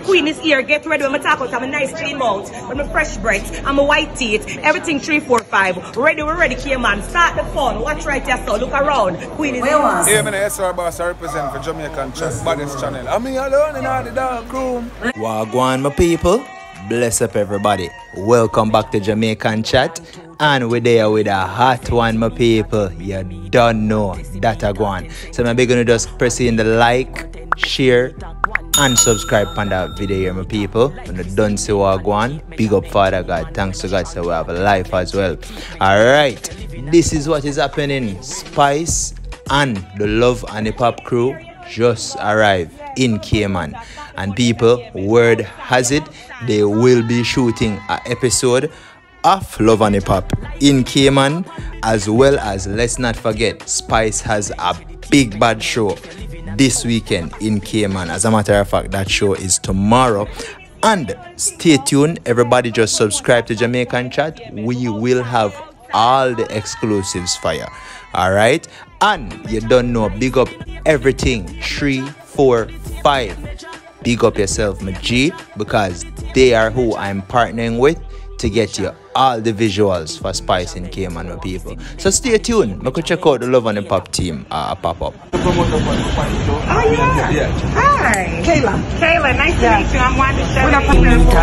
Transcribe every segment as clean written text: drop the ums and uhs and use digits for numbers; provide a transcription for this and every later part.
queen is here. Get ready when I talk about I'm a nice clean mouth, with my fresh breath, and my white teeth. Everything 3, 4, 5. Ready, we're ready, Cayman. Start the fun. Watch right here, so look around. Queen is here. Hey, I'm the SR boss. I represent for Jamaican Baddest channel. I'm here alone in all the dark room. Wagwan, my people. Bless up everybody. Welcome back to Jamaican Chat. And we're there with a hot one, my people. You don't know that a gone. So I'm gonna just press in the like, share, and subscribe on that video here, my people. When you done see Wagwan, big up Father God. Thanks to God, so we have a life as well. Alright, this is what is happening. Spice and the Love and Hip Hop crew just arrived in Cayman. And people, word has it, they will be shooting an episode of Love and Hip Hop in Cayman, as well as, let's not forget, Spice has a big bad show this weekend in Cayman. As a matter of fact, that show is tomorrow. And stay tuned, everybody, just subscribe to Jamaican Chat. We will have all the exclusives for you. Alright, and you don't know, big up everything 3, 4, 5. Big up yourself, my G, because they are who I'm partnering with to get you all the visuals for Spice in Cayman, my people. So stay tuned. We could check out the Love and Hip Hop team pop up. Oh yeah. Hi. Kayla, nice to meet you. I'm Wanda.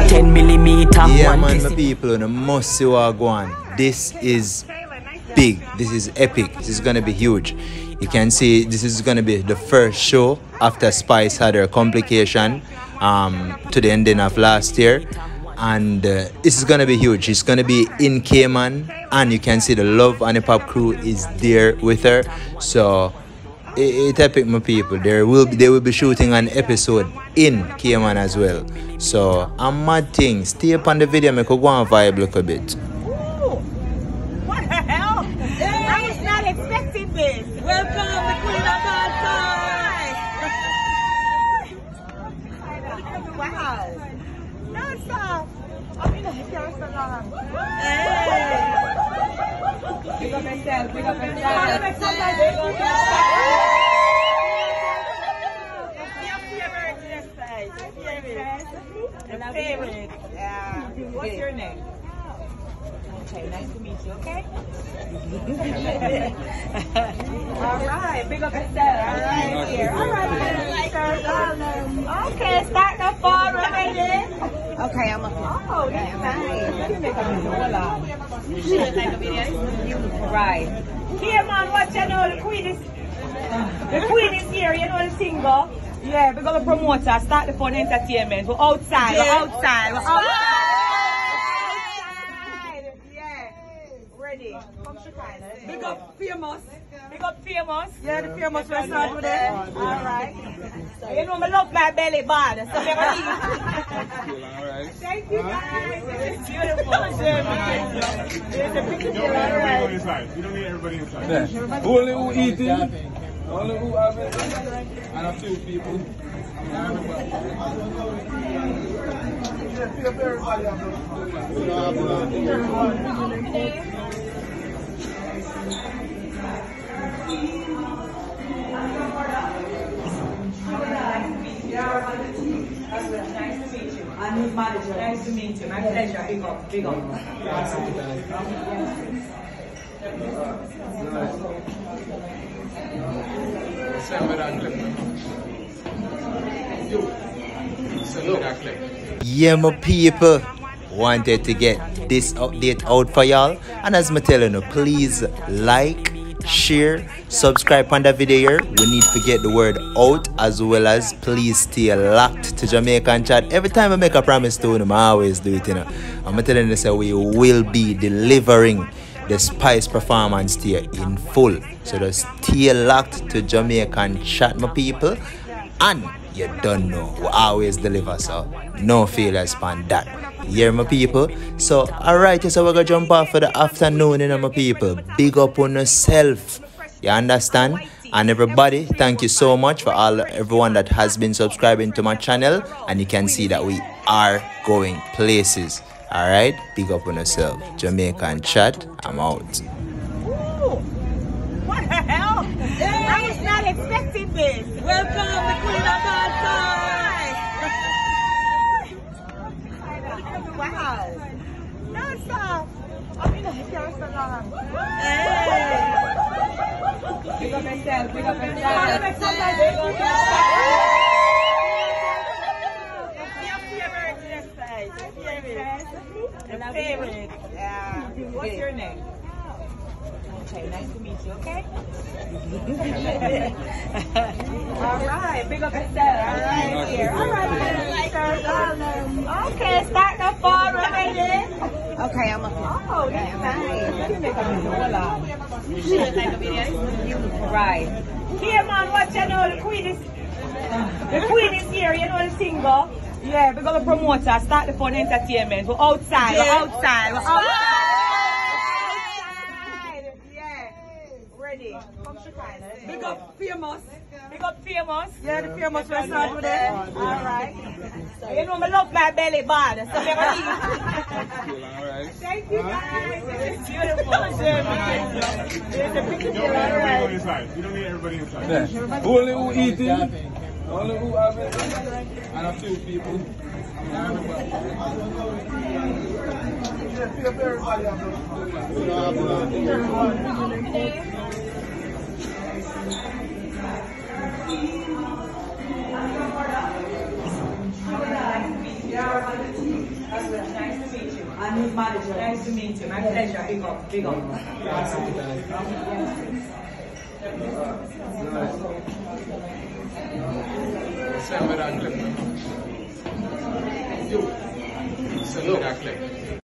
10mm. Yeah, man, my people, you must see Wagwan. This is big. This is epic. This is gonna be huge. You can see this is gonna be the first show after Spice had her complication to the ending of last year. And this is gonna be huge. It's gonna be in Cayman, and you can see the Love and Hip Hop crew is there with her. So it's epic, my people. They will be shooting an episode in Cayman as well. So a mad thing. Stay up on the video, make go and vibe a little bit. Ooh, what the hell? I was not expecting this. Welcome, the Queen of all time. Wow. Non-stop. I'm in the hair salon. Hey. Big up yourself. Big up yourself. Your favorite. Yeah. What's your name? Okay, nice to meet you, okay? Alright, big up yourself. Alright, here. Alright, okay, start the fun already. Okay, I'm up. Oh, that's nice. Let me make a video. You should like a video. Right. Here, man, what you know? The queen is here. You know the single? Yeah, we're going to promote her. Start the fun entertainment. We're outside. We're outside. We're outside. Ready. Come Chicago. Big up famous. Big up famous. Yeah, the famous restaurant with it. Alright. You know I love my belly bad, so never eat. Thank you guys. It's beautiful. There's a picture. Alright. You don't need everybody inside. Yeah. Only who eating. Only who having. And a few people. Nice to meet you. I'm his manager. Nice to meet you. My pleasure. Big up. Big up. Yeah, my people, wanted to get this update out for y'all, and as I'm telling you, please like, share, subscribe on the video here. We need to get the word out, as well as please stay locked to Jamaican Chat. Every time I make a promise to them, I always do it, you know. I'm telling you, so we will be delivering the Spice performance here in full. So just stay locked to Jamaican Chat, my people, and you don't know, we always deliver, so no failures on that. Yeah, my people. So alright, so we're gonna jump off for the afternoon, you know, my people. Big up on yourself, you understand? And everybody, thank you so much for everyone that has been subscribing to my channel, and you can see that we are going places. Alright, big up on yourself. Jamaican Chat, I'm out. Ooh, what the hell? I was not expecting this. Welcome, the Queen of all time. Alright, here. Alright, okay, start the forum, ready? Okay, I'm up. Oh, that's nice. You make a video. Right. Cayman, what you know? The queen is here. You know the single? Yeah, we're gonna promote her. Start the fun entertainment. We're outside. We're outside. Yeah. Ready. Come to Thailand. Big up famous. Yeah, the famous restaurant with it. Alright. You know, I love my belly bad. So never eat. Thank you guys. It's beautiful. You don't need everybody inside. Only who eating. Only who having. And a few people. Nice to meet you. I'm his manager. Nice to meet you. My pleasure. Big up. Big up. Send me that clip. Send me that clip.